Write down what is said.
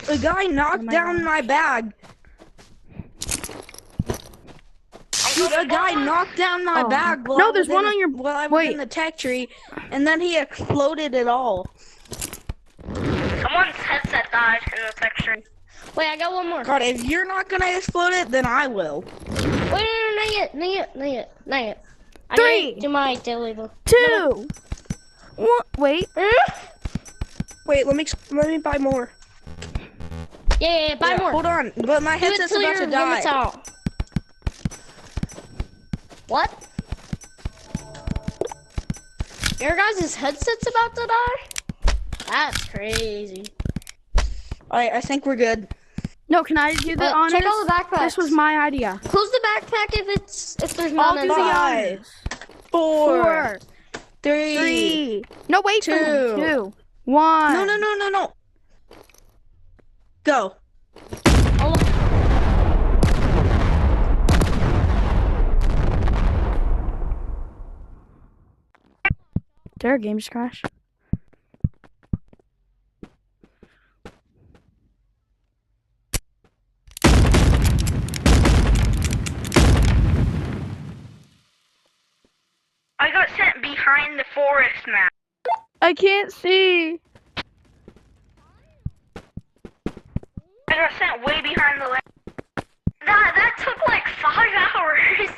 A guy knocked down my bag. Dude, a guy knocked down my bag while No, there's one on your. while I was in the tech tree, and then he exploded it all. Someone's headset died in the section. Wait, I got one more. God, if you're not gonna explode it, then I will. Wait, not yet. I 3, gotta do my daily though. 2, 1. Wait. Wait, let me buy more. Yeah, buy more. Hold on, but my Do it headset's till about your to die. limit's out. What? Your guys' headset's about to die? That's crazy. Alright, I think we're good. No, can I do the honors? Check all the backpacks. This was my idea. Close the backpack if there's I'll none do the inside. honors. 4, 3. 3. No, wait. 2. 2, 1. No. Go. Oh, Did our game just crash? I got sent behind the forest map. I can't see. I got sent way behind the land. that took like 5 hours.